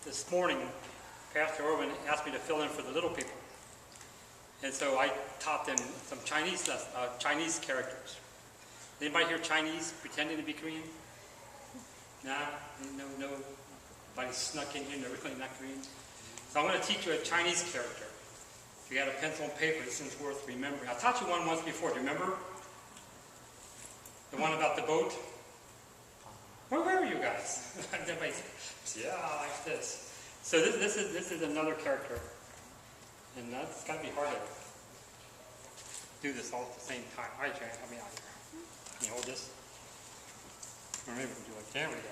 This morning, Pastor Irwin asked me to fill in for the little people. And so I taught them some Chinese characters. Anybody here Chinese pretending to be Korean? Nah? Nobody snuck in here and they're really not Korean? So I'm going to teach you a Chinese character. If you got a pencil and paper, this is worth remembering. I taught you one once before. Do you remember? The one about the boat? Where were you guys? Everybody said, yeah, like this. So this is another character. And it's got to be hard to do this all at the same time. All right, Jan, help me out here. Can you hold this? Or maybe we can do it. There we go.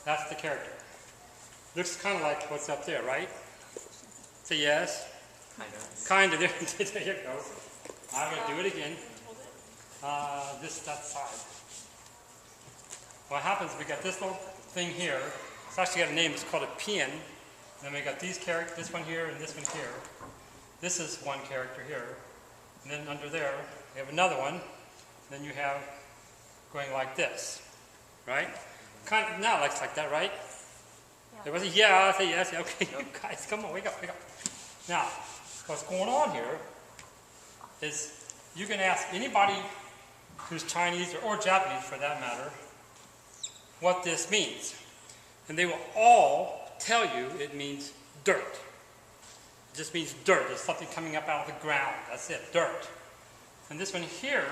That's the character. Looks kind of like what's up there, right? Say yes. Kind of. There you go. I'm going to do it again. That side. What happens, we got this little thing here. It's actually got a name. It's called a pin. Then we got these characters, this one here and this one here. This is one character here. And then under there, we have another one. Then you have going like this, right? Kind of now looks like that, right? Yeah. There was a yeah, I say yes. Okay, you guys, come on, wake up. Now, what's going on here is you can ask anybody who's Chinese or Japanese for that matter what this means. And they will all tell you it means dirt. It just means dirt. It's something coming up out of the ground. That's it, dirt. And this one here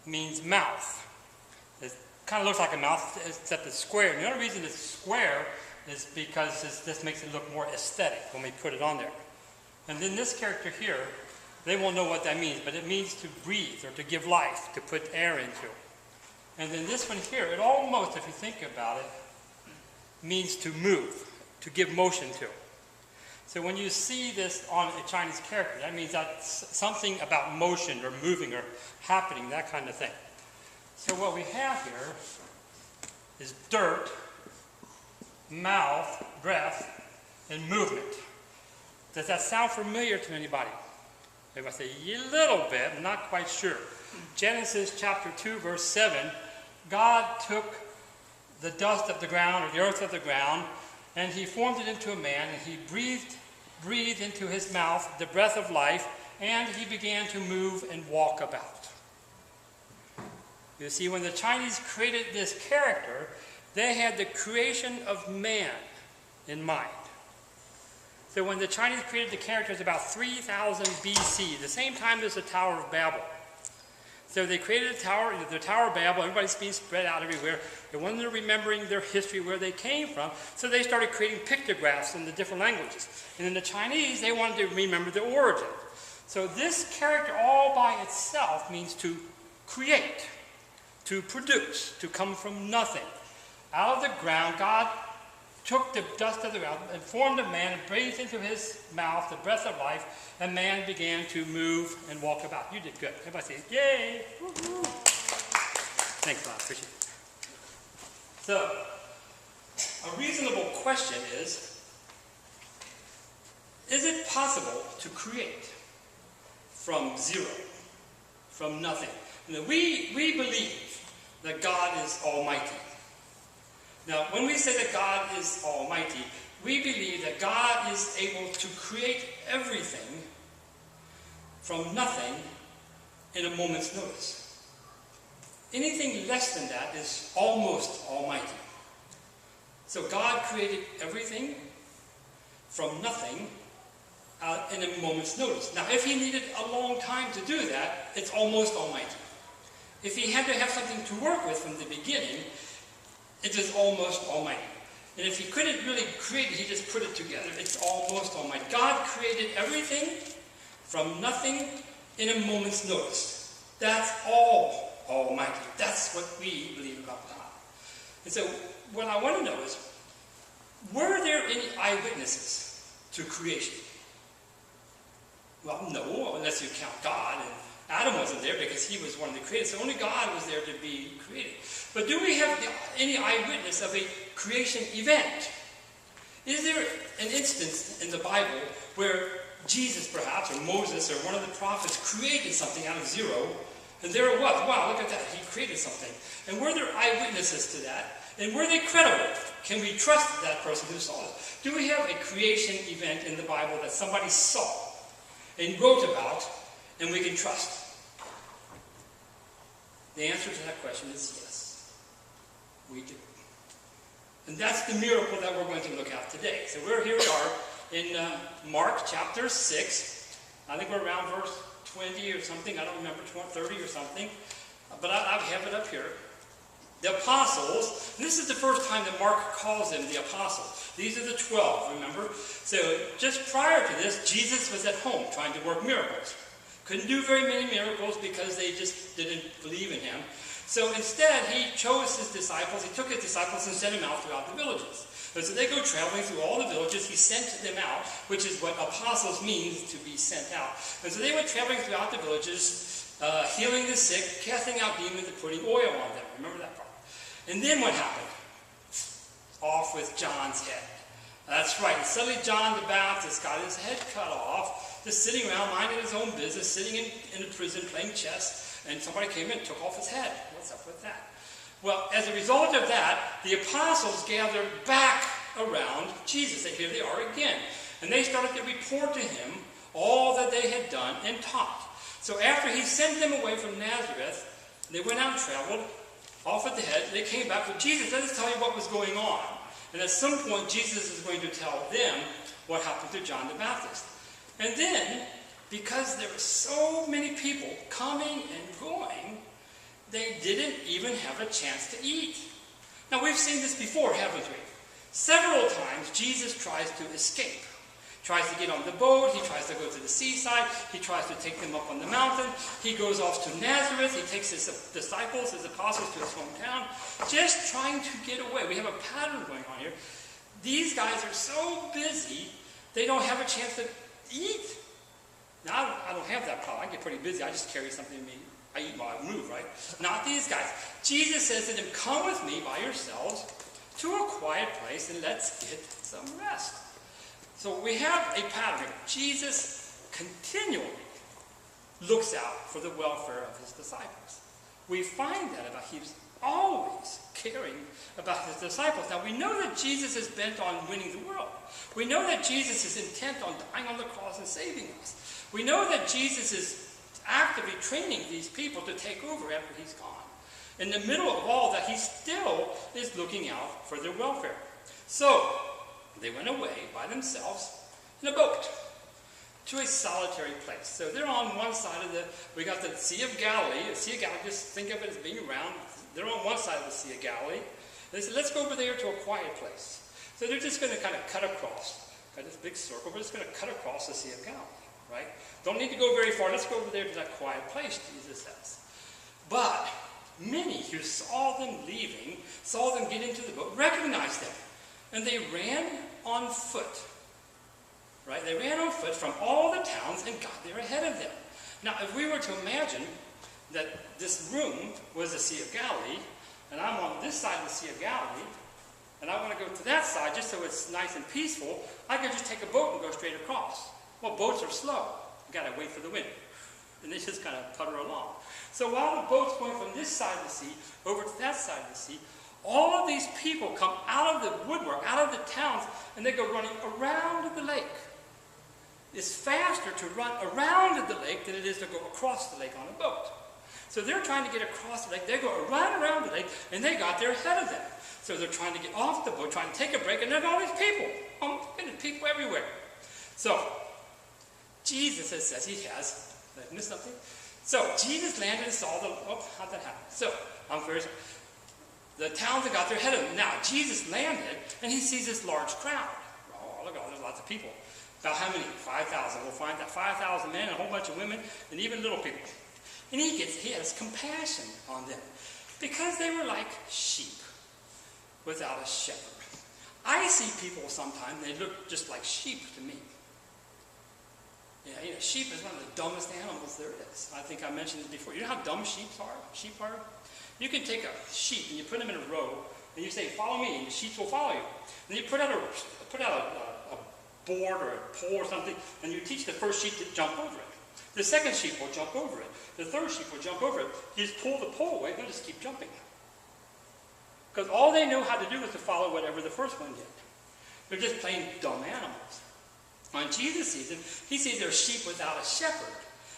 means mouth. It kind of looks like a mouth, except it's square. And the only reason it's square is because this makes it look more aesthetic when we put it on there. And then this character here, they won't know what that means, but it means to breathe or to give life, to put air into. And then this one here, it almost, if you think about it, means to move, to give motion to. So when you see this on a Chinese character, that means that's something about motion or moving or happening, that kind of thing. So what we have here is dirt, mouth, breath, and movement. Does that sound familiar to anybody? Everybody say, a little bit, I'm not quite sure. Genesis chapter 2, verse 7, God took the dust of the ground, or the earth of the ground, and he formed it into a man, and he breathed into his mouth the breath of life, and he began to move and walk about. You see, when the Chinese created this character, they had the creation of man in mind. So when the Chinese created the characters about 3000 BC, the same time as the Tower of Babel. So they created the Tower of Babel. Everybody's being spread out everywhere. They wanted remembering their history, where they came from. So they started creating pictographs in the different languages. And in the Chinese, they wanted to remember the origin. So this character all by itself means to create, to produce, to come from nothing. Out of the ground, God took the dust of the ground and formed a man and breathed into his mouth the breath of life, and man began to move and walk about. You did good. Everybody say, yay! Woo-hoo. Thanks a lot. Appreciate it. So, a reasonable question is it possible to create from zero, from nothing? Now, we believe that God is almighty. Now, when we say that God is almighty, we believe that God is able to create everything from nothing in a moment's notice. Anything less than that is almost almighty. So God created everything from nothing in a moment's notice. Now, if he needed a long time to do that, it's almost almighty. If he had to have something to work with from the beginning, it is almost almighty. And if he couldn't really create it, he just put it together. It's almost almighty. God created everything from nothing in a moment's notice. That's all almighty. That's what we believe about God. And so what I want to know is, were there any eyewitnesses to creation? Well, no, unless you count God. And Adam wasn't there because he was one of the creators. So only God was there to be created. But do we have any eyewitness of a creation event? Is there an instance in the Bible where Jesus, perhaps, or Moses, or one of the prophets created something out of zero, And there it was. Wow, look at that. He created something. And were there eyewitnesses to that? And were they credible? Can we trust that person who saw it? Do we have a creation event in the Bible that somebody saw and wrote about and we can trust? The answer to that question is yes. We do. And that's the miracle that we're going to look at today. So here we are in Mark chapter 6. I think we're around verse 20 or something. I don't remember, 30 or something. But I have it up here. The apostles, and this is the first time that Mark calls them the apostles. These are the 12, remember? So just prior to this, Jesus was at home trying to work miracles. Couldn't do very many miracles because they just didn't believe in him. So instead, he chose his disciples. He took his disciples and sent them out throughout the villages. And so they go traveling through all the villages. He sent them out, which is what apostles means, to be sent out. And so they went traveling throughout the villages, healing the sick, casting out demons, and putting oil on them. Remember that part? And then what happened? Off with John's head. That's right. And suddenly John the Baptist got his head cut off, just sitting around minding his own business, sitting in a prison playing chess, and somebody came in and took off his head. What's up with that? Well, as a result of that, the apostles gathered back around Jesus. And here they are again. And they started to report to him all that they had done and taught. So after he sent them away from Nazareth, they went out and traveled, off at the head, they came back. So Jesus, let us tell you what was going on. And at some point, Jesus is going to tell them what happened to John the Baptist. And then, because there were so many people coming and going, they didn't even have a chance to eat. Now, we've seen this before, haven't we? Several times, Jesus tries to escape. Tries to get on the boat, he tries to go to the seaside, he tries to take them up on the mountain, he goes off to Nazareth, he takes his disciples, his apostles to his hometown, just trying to get away. We have a pattern going on here. These guys are so busy, they don't have a chance to eat. Now, I don't have that problem. I get pretty busy. I just carry something to me. I eat while I move, right? Not these guys. Jesus says to them, come with me by yourselves to a quiet place and let's get some rest. So we have a pattern. Jesus continually looks out for the welfare of his disciples. We find that about he was always caring about his disciples. Now we know that Jesus is bent on winning the world. We know that Jesus is intent on dying on the cross and saving us. We know that Jesus is actively training these people to take over after he's gone. In the middle of all that, he still is looking out for their welfare. So they went away by themselves in a boat to a solitary place. So they're on one side of we got the Sea of Galilee. The Sea of Galilee, just think of it as being round. They're on one side of the Sea of Galilee. They said, let's go over there to a quiet place. So they're just going to kind of cut across. Got this big circle. We're just going to cut across the Sea of Galilee, right? Don't need to go very far. Let's go over there to that quiet place, Jesus says. But many who saw them leaving, saw them get into the boat, recognized them. And they ran on foot. Right? They ran on foot from all the towns and got there ahead of them. Now, if we were to imagine that this room was the Sea of Galilee, and I'm on this side of the Sea of Galilee, and I want to go to that side just so it's nice and peaceful, I could just take a boat and go straight across. Well, boats are slow. You got to wait for the wind. And they just kind of putter along. So while the boat's going from this side of the sea over to that side of the sea, all of these people come out of the woodwork, out of the towns, and they go running around the lake. It's faster to run around the lake than it is to go across the lake on a boat. So they're trying to get across the lake. They go right around the lake, and they got there ahead of them. So they're trying to get off the boat, trying to take a break, and there's all these people. Oh, there's people everywhere. So Jesus says he has. Did I miss something? So Jesus landed and saw how'd that happen? So I'm very sorry. The towns that got there ahead of him. Now, Jesus landed, and he sees this large crowd. Oh, look, there's lots of people. About how many? 5,000. We'll find that 5,000 men, a whole bunch of women, and even little people. And he has compassion on them because they were like sheep without a shepherd. I see people sometimes, they look just like sheep to me. Yeah, sheep is one of the dumbest animals there is. I think I mentioned this before. You know how dumb sheep are? You can take a sheep and you put them in a row, and you say, follow me, and the sheep will follow you. And you put out a board or a pole or something, and you teach the first sheep to jump over it. The second sheep will jump over it. The third sheep will jump over it. You just pull the pole away, they'll just keep jumping. Because all they know how to do is to follow whatever the first one did. They're just plain dumb animals. When Jesus sees them, he sees their sheep without a shepherd.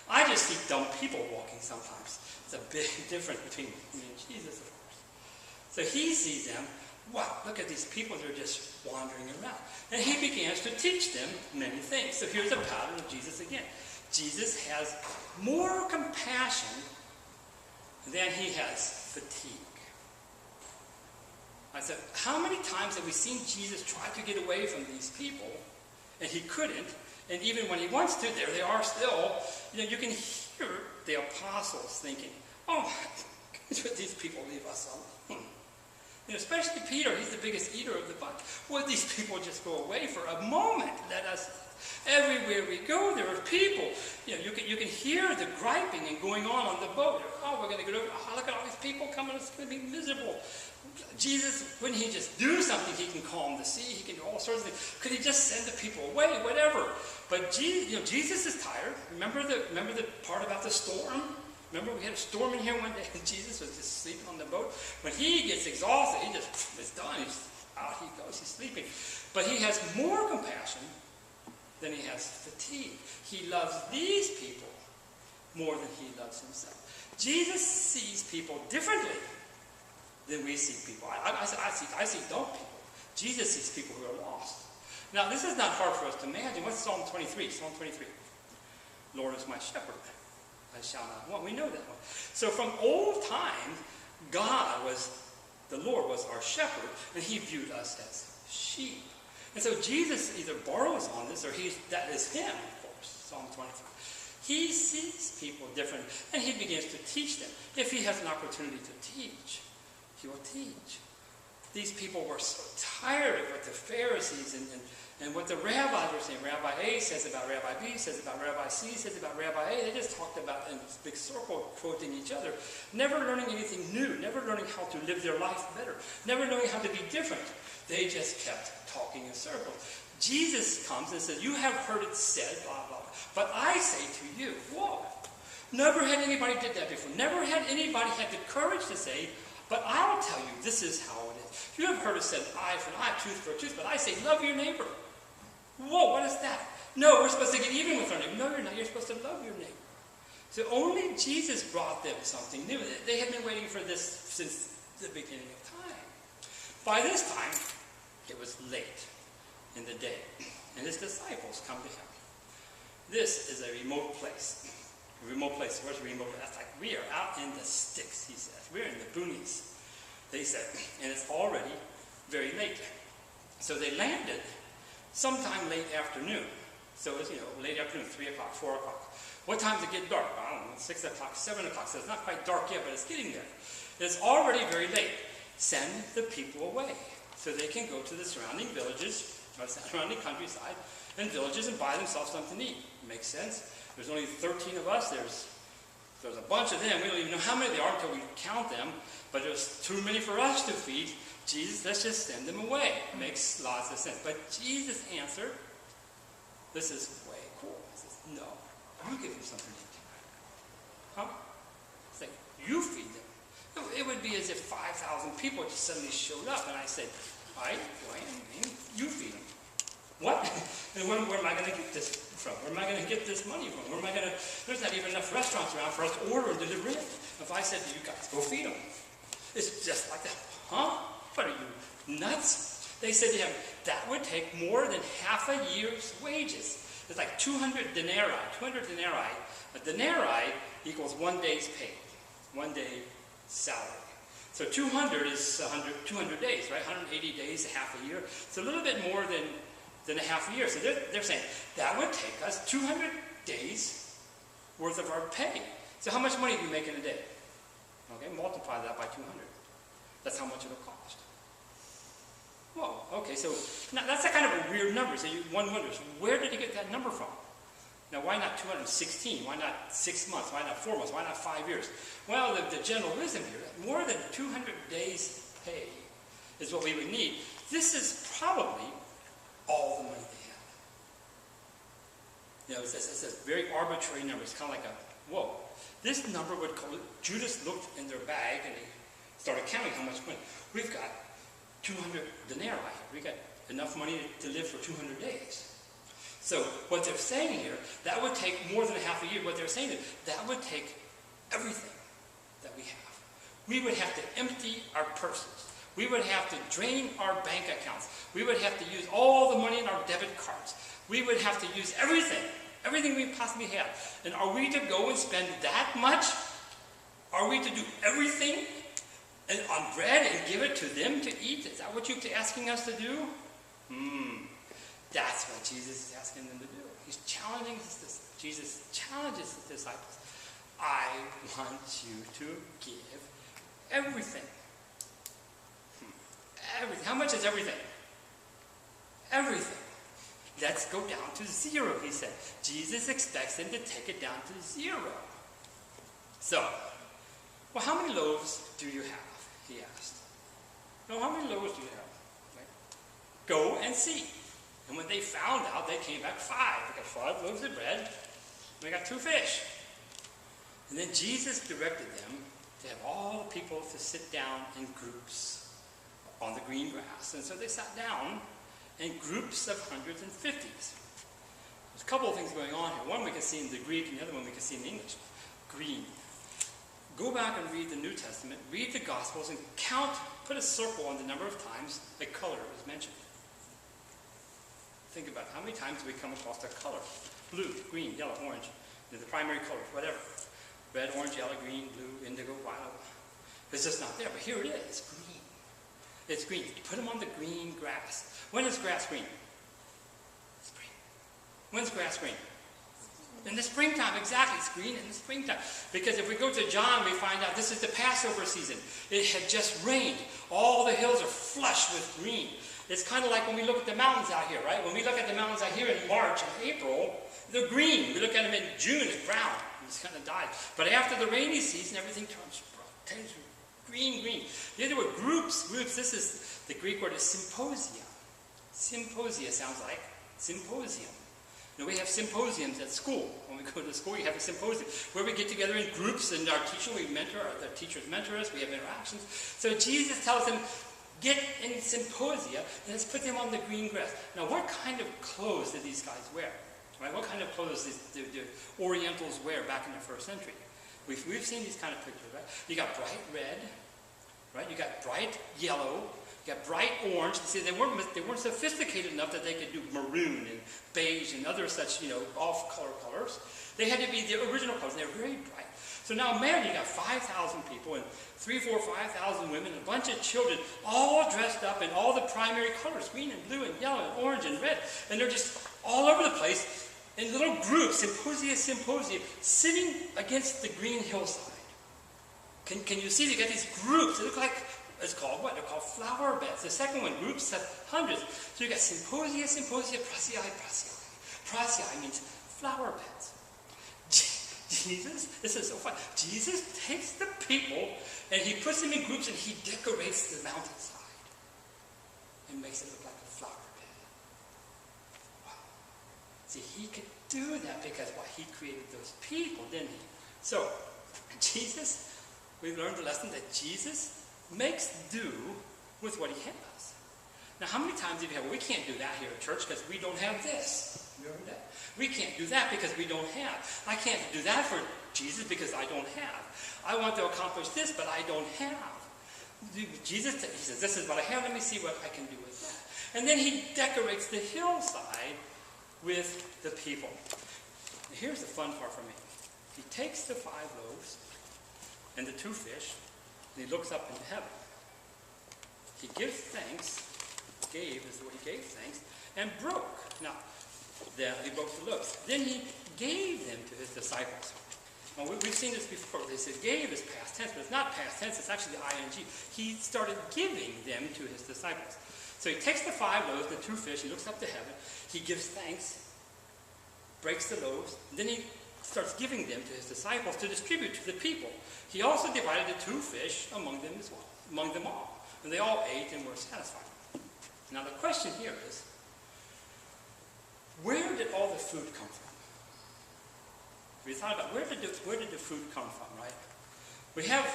I just see dumb people walking sometimes. It's a big difference between me and Jesus, of course. So he sees them. Wow, look at these people. They're just wandering around. And he begins to teach them many things. So here's a pattern of Jesus again. Jesus has more compassion than he has fatigue. I said, how many times have we seen Jesus try to get away from these people, and he couldn't, and even when he wants to, there they are still. You can hear the apostles thinking, oh my goodness, would these people leave us alone? Especially Peter, he's the biggest eater of the bunch. Would these people just go away for a moment? Let us. Everywhere we go, there are people. You can hear the griping and going on the boat. Oh, we're going to get over. Oh, look at all these people coming. It's going to be miserable. Jesus, wouldn't he just do something? He can calm the sea. He can do all sorts of things. Could he just send the people away? Whatever. But Jesus is tired. Remember the part about the storm? Remember we had a storm in here one day and Jesus was just sleeping on the boat? When he gets exhausted, it's done. He's out, he goes, he's sleeping. But he has more compassion than he has fatigue. He loves these people more than he loves himself. Jesus sees people differently than we see people. I see dumb people. Jesus sees people who are lost. Now, this is not hard for us to imagine. What's Psalm 23? Psalm 23. Lord is my shepherd. I shall not want. We know that one. So from old time, the Lord was our shepherd, and he viewed us as sheep. And so Jesus either borrows on this, or that is him, of course, Psalm 23. He sees people different, and he begins to teach them. If he has an opportunity to teach, he will teach. These people were so tired of what the Pharisees and what the rabbis were saying. Rabbi A says about Rabbi B, says about Rabbi C, says about Rabbi A. They just talked about in this big circle, quoting each other, never learning anything new, never learning how to live their life better, never knowing how to be different. They just kept talking in circles. Jesus comes and says, you have heard it said, blah, blah, blah. But I say to you, whoa, never had anybody did that before. Never had anybody had the courage to say, but I'll tell you, this is how it is. You have heard it said, eye for an eye, tooth for a tooth, but I say, love your neighbor. Whoa, what is that? No, we're supposed to get even with our neighbor. No, you're not. You're supposed to love your neighbor. So only Jesus brought them something new. They had been waiting for this since the beginning of time. By this time, it was late in the day, and his disciples come to him. This is a remote place. A remote place. Where's a remote place? That's like, we are out in the sticks, he says. We're in the boonies, they said. And it's already very late. So they landed sometime late afternoon. So it's, late afternoon, 3 o'clock, 4 o'clock. What time does it get dark? I don't know, 6 o'clock, 7 o'clock. So it's not quite dark yet, but it's getting there. It's already very late. Send the people away so they can go to the surrounding villages, or surrounding countryside, and villages and buy themselves something to eat. Makes sense. There's only 13 of us. There's a bunch of them. We don't even know how many there are until we count them. But there's too many for us to feed. Jesus, let's just send them away. Makes lots of sense. But Jesus answered, this is way cool. He says, no, you give them something to eat. Huh? It's like, you feed them. It would be as if 5,000 people just suddenly showed up, and I said, you feed them. What? And where am I going to get this from? Where am I going to get this money from? There's not even enough restaurants around for us to order and deliver in. If I said to you guys, go feed them. It's just like that. Huh? What are you, nuts? They said to him, that would take more than half a year's wages. It's like 200 denarii. 200 denarii. A denarii equals 1 day's pay. 1 day salary. So 200 is 200 days, right? 180 days, half a year. It's a little bit more than a half a year. So they're saying, that would take us 200 days worth of our pay. So how much money do you make in a day? Okay, multiply that by 200. That's how much it'll cost. Whoa, okay, so now that's a kind of a weird number. So one wonders, where did he get that number from? Now, why not 216? Why not 6 months? Why not 4 months? Why not 5 years? Well, the general wisdom here, more than 200 days' pay is what we would need. This is probably all the money they It's a very arbitrary number. It's kind of like whoa. This number would call it, Judas looked in their bag and he started counting how much money. We've got 200 denarii. We got enough money to live for 200 days. So what they're saying here, that would take more than a half a year. What they're saying is that would take everything that we have. We would have to empty our purses. We would have to drain our bank accounts. We would have to use all the money in our debit cards. We would have to use everything we possibly have. And are we to go and spend that much? Are we to do everything on bread and give it to them to eat? Is that what you're asking us to do? That's what Jesus is asking them to do. He's challenging Jesus challenges his disciples. I want you to give everything. Everything. How much is everything? Everything. Let's go down to zero, he said. Jesus expects them to take it down to zero. So, well, how many loaves do you have? He asked. No, how many loaves do you have? Right? Go and see. And when they found out, they came back 5. They got 5 loaves of bread, and they got 2 fish. And then Jesus directed them to have all the people to sit down in groups on the green grass. And so they sat down in groups of hundreds and fifties. There's a couple of things going on here. One we can see in the Greek, and the other one we can see in the English. Green. Go back and read the New Testament, read the Gospels, and count, put a circle on the number of times a color is mentioned. Think about how many times we come across a color. Blue, green, yellow, orange. They're the primary colors, whatever. Red, orange, yellow, green, blue, indigo, violet. It's just not there, but here it is. It's green. It's green. Put them on the green grass. When is grass green? Spring. When's grass green? In the springtime, exactly. It's green in the springtime. Because if we go to John, we find out this is the Passover season. It had just rained. All the hills are flush with green. It's kind of like when we look at the mountains out here, right? When we look at the mountains out here in March and April, they're green. We look at them in June, it's brown. It's kind of died. But after the rainy season, everything turns green. The other word, groups. This is, the Greek word is symposia. Symposia sounds like symposium. You know, we have symposiums at school. When we go to school, you have a symposium where we get together in groups, and our the teachers mentor us. We have interactions. So Jesus tells them, get in symposia, and let's put them on the green grass. Now, what kind of clothes did these guys wear? Right? What kind of clothes did the Orientals wear back in the first century? We've seen these kind of pictures, right? You got bright red, right? You got bright yellow, you got bright orange. See, they weren't sophisticated enough that they could do maroon and beige and other such, off-color colors. They had to be the original colors. They were very bright. So now imagine you got 5,000 people and 5,000 women, a bunch of children, all dressed up in all the primary colors, green and blue and yellow and orange and red. And they're just all over the place in little groups, symposia, sitting against the green hillside. Can you see? They got these groups. They look like, it's called what? They're called flower beds. The second one, groups have hundreds. So you got symposia, prasiai. Prasiai means flower beds. Jesus, this is so fun. Jesus takes the people and he puts them in groups and he decorates the mountainside and makes it look like a flower bed. Wow. See, he could do that because he created those people, didn't he? So, Jesus, we've learned the lesson that Jesus makes do with what he has. Now, how many times have you had, well, we can't do that here at church because we don't have this. You heard that? We can't do that because we don't have. I can't do that for Jesus because I don't have. I want to accomplish this, but I don't have. Jesus, he says, this is what I have. Let me see what I can do with that. And then he decorates the hillside with the people. Now, here's the fun part for me. He takes the 5 loaves and the 2 fish, and he looks up into heaven. He gives thanks. Gave is the way he gave thanks, and broke. Now, he broke the loaves. Then he gave them to his disciples. Now, we've seen this before. They said gave is past tense, but it's not past tense. It's actually the ing. He started giving them to his disciples. So he takes the 5 loaves, the 2 fish, he looks up to heaven, he gives thanks, breaks the loaves, then he starts giving them to his disciples to distribute to the people. He also divided the 2 fish among them as well, among them all. And they all ate and were satisfied. Now the question here is, where did all the food come from? We thought about where did the food come from, right? We have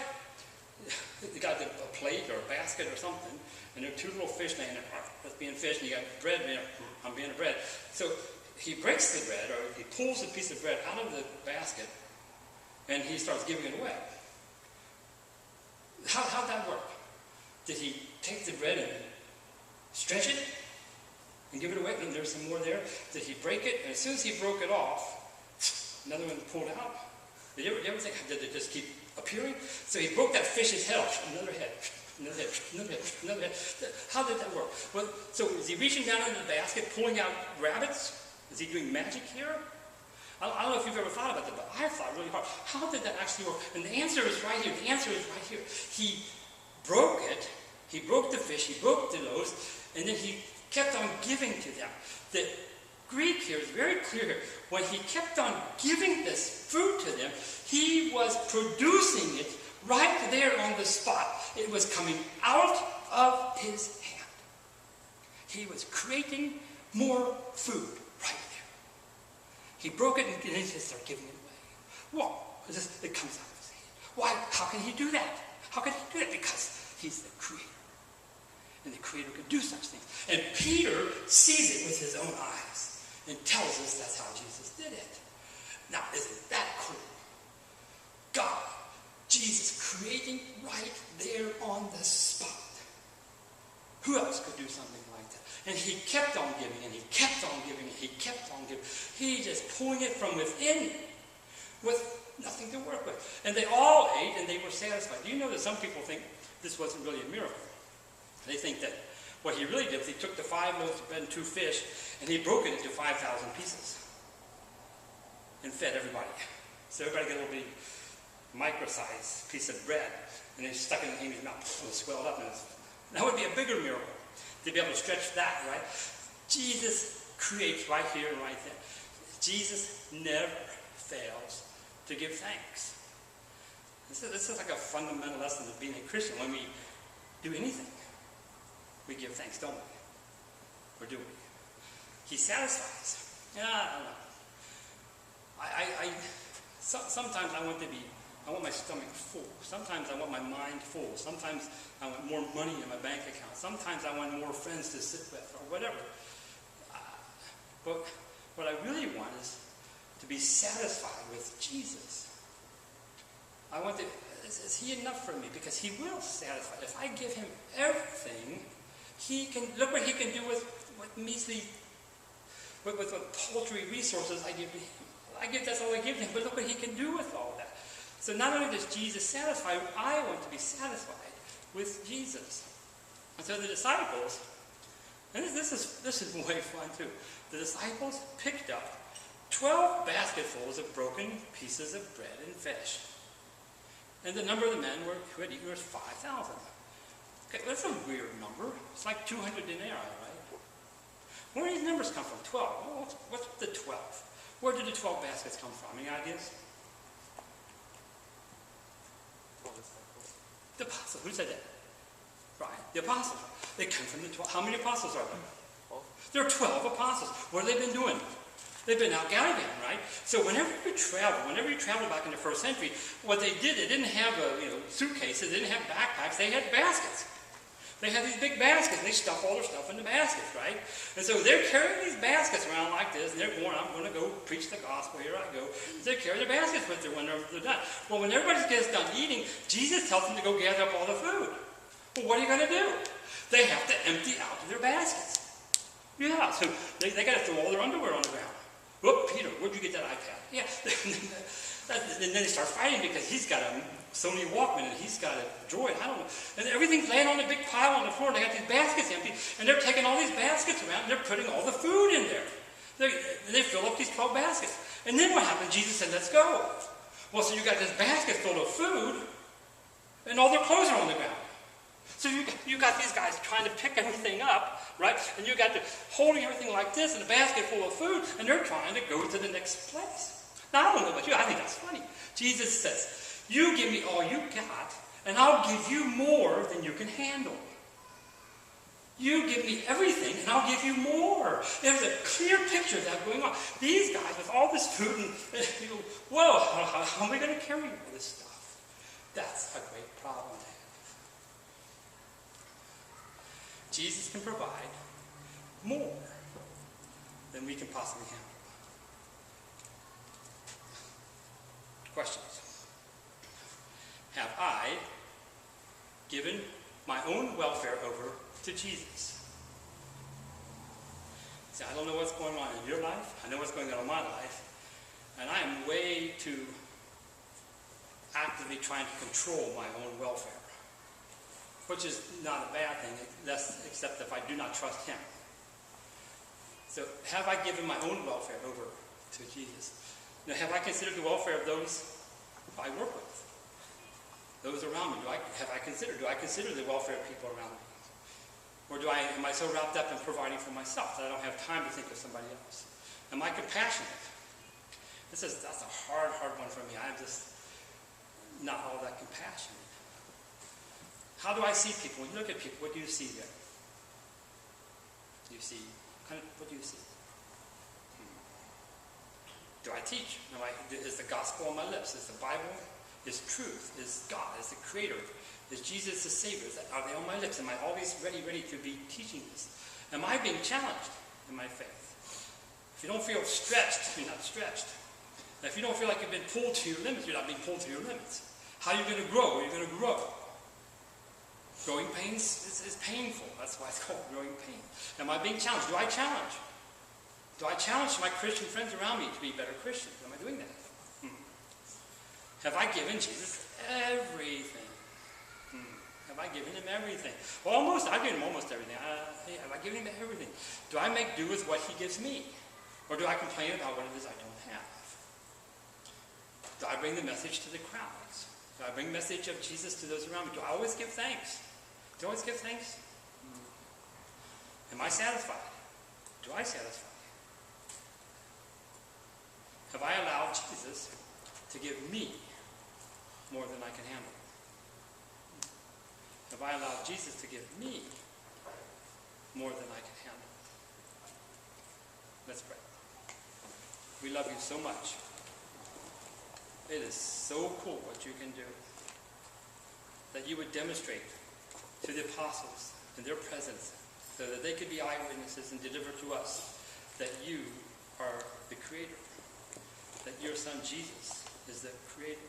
got a plate or a basket or something, and there are two little fish laying there. That's being fish, and you got bread. I'm being a bread. So he breaks the bread, or he pulls a piece of bread out of the basket, and he starts giving it away. How'd that work? Did he take the bread and stretch it and give it away? And there's some more there. Did he break it? And as soon as he broke it off, another one pulled out. Did you ever think, did it just keep appearing? So he broke that fish's head off. Another head, another head, another head, another head. How did that work? Well, so is he reaching down into the basket, pulling out rabbits? Is he doing magic here? I don't know if you've ever thought about that, but I thought really hard. How did that actually work? And the answer is right here. The answer is right here. He broke it. He broke the fish. He broke the loaves. And then he kept on giving to them. The Greek here is very clear here. When he kept on giving this food to them, he was producing it right there on the spot. It was coming out of his hand. He was creating more food right there. He broke it and then he just started giving it away. Well, it comes out of his hand. Why? How can he do that? How can he do that? Because he's the creator. And the creator can do such things. And Peter sees it with his own eyes and tells us that's how Jesus did it. Now, isn't that cool? God, Jesus creating right there on the spot. Who else could do something like that? And he kept on giving, and he kept on giving, and he kept on giving. He just pulling it from within with nothing to work with. And they all ate, and they were satisfied. Do you know that some people think this wasn't really a miracle? They think that what he really did was he took the 5 loaves of bread and 2 fish, and he broke it into 5,000 pieces and fed everybody. So everybody got a little bitty micro-sized piece of bread, and they stuck it in Amy's mouth and it swelled up. And that would be a bigger miracle to be able to stretch that, right? Jesus creates right here and right there. Jesus never fails to give thanks. This is like a fundamental lesson of being a Christian. When we do anything, we give thanks, don't we? Or do we? He satisfies. Yeah, I don't know. Sometimes I want my stomach full. Sometimes I want my mind full. Sometimes I want more money in my bank account. Sometimes I want more friends to sit with, or whatever. But what I really want is to be satisfied with Jesus. I want to, is he enough for me? Because he will satisfy. If I give him everything, he can, look what he can do with measly, with paltry resources I give him. That's all I give him, but look what he can do with all that. So not only does Jesus satisfy, I want to be satisfied with Jesus. And so the disciples, and this is way fun too. The disciples picked up 12 basketfuls of broken pieces of bread and fish. And the number of the men who had eaten was 5,000. Okay, well, that's a weird number. It's like 200 denarii, right? Where do these numbers come from? 12. Well, what's the 12? Where did the 12 baskets come from? Any ideas? The apostles. Who said that? Right. The apostles. They come from the 12. How many apostles are there? There are 12 apostles. What have they been doing? They've been out gallivanting, right? So whenever you travel back in the first century, what they did, they didn't have suitcases, they didn't have backpacks, they had baskets. They had these big baskets, and they stuff all their stuff in the baskets, right? And so they're carrying these baskets around like this, and they're going, I'm going to go preach the gospel, here I go. So they carry their baskets with them when they're done. Well, when everybody gets done eating, Jesus tells them to go gather up all the food. Well, what are you going to do? They have to empty out their baskets. Yeah, so they got to throw all their underwear on the ground. Whoop, Peter, where'd you get that iPad? Yeah. And then they start fighting because he's got a Sony Walkman and he's got a Droid, I don't know. And everything's laying on a big pile on the floor and they got these baskets empty and they're taking all these baskets around and they're putting all the food in there. They fill up these 12 baskets. And then what happened? Jesus said, let's go. Well, so you got this basket full of food and all their clothes are on the ground. So you got these guys trying to pick everything up, right? And you got the holding everything like this in a basket full of food, and they're trying to go to the next place. Now, I don't know about you, I think that's funny. Jesus says, you give me all you got, and I'll give you more than you can handle. You give me everything, and I'll give you more. There's a clear picture of that going on. These guys with all this food, and you go, whoa, how am I going to carry all this stuff? That's a great problem to have. Jesus can provide more than we can possibly handle. Questions? Have I given my own welfare over to Jesus? See, I don't know what's going on in your life. I know what's going on in my life. And I am way too actively trying to control my own welfare. Which is not a bad thing, except if I do not trust him. So, have I given my own welfare over to Jesus? Now, have I considered the welfare of those I work with? Those around me? Do I consider the welfare of people around me? Or am I so wrapped up in providing for myself that I don't have time to think of somebody else? Am I compassionate? That's a hard one for me. I'm just not all that compassionate. How do I see people? When you look at people, what do you see there? What do you see? Do I teach? Is the gospel on my lips? Is the Bible? Is truth? Is God? Is the Creator? Is Jesus the Savior? Are they on my lips? Am I always ready to be teaching this? Am I being challenged in my faith? If you don't feel stretched, you're not stretched. And if you don't feel like you've been pulled to your limits, you're not being pulled to your limits. How are you going to grow? Are you going to grow? Growing pains is painful. That's why it's called growing pain. Am I being challenged? Do I challenge? Do I challenge my Christian friends around me to be better Christians? Am I doing that? Have I given Jesus everything? Have I given him everything? Almost. I've given him almost everything. Have I given him everything? Do I make do with what he gives me? Or do I complain about what it is I don't have? Do I bring the message to the crowds? Do I bring the message of Jesus to those around me? Do I always give thanks? Do I always give thanks? Am I satisfied? Do I satisfy? Have I allowed Jesus to give me more than I can handle? Have I allowed Jesus to give me more than I can handle? Let's pray. We love you so much. It is so cool what you can do. That you would demonstrate to the apostles in their presence so that they could be eyewitnesses and deliver to us that you are the Creator. That your Son Jesus is the Creator.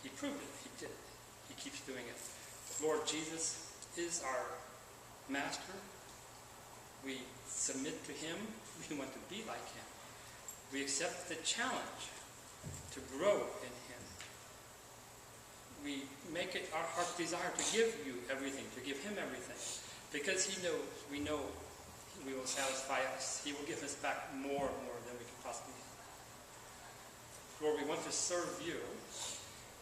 He proved it. He did it. He keeps doing it. Lord Jesus is our Master. We submit to him. We want to be like him. We accept the challenge to grow in him. We make it our heart's desire to give you everything, to give him everything. Because he knows, we know he will satisfy us. He will give us back more and more than we can possibly have. Lord, we want to serve you.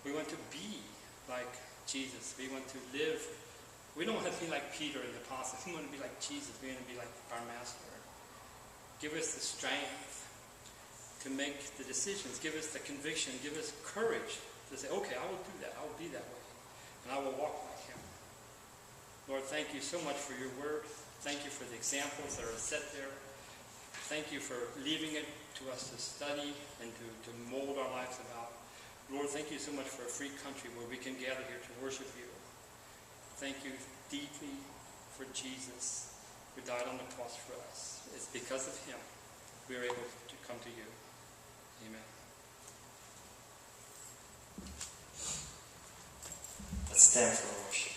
We want to be like Jesus. We want to live. We don't want to be like Peter and the apostles. We want to be like Jesus. We want to be like our Master. Give us the strength to make the decisions. Give us the conviction. Give us courage to say, okay, I will do that. I will be that way. And I will walk like him. Lord, thank you so much for your word. Thank you for the examples that are set there. Thank you for leaving it to us to study and to mold our lives about. Lord, thank you so much for a free country where we can gather here to worship you. Thank you deeply for Jesus who died on the cross for us. It's because of him we are able to come to you. Amen. Let's stand for worship.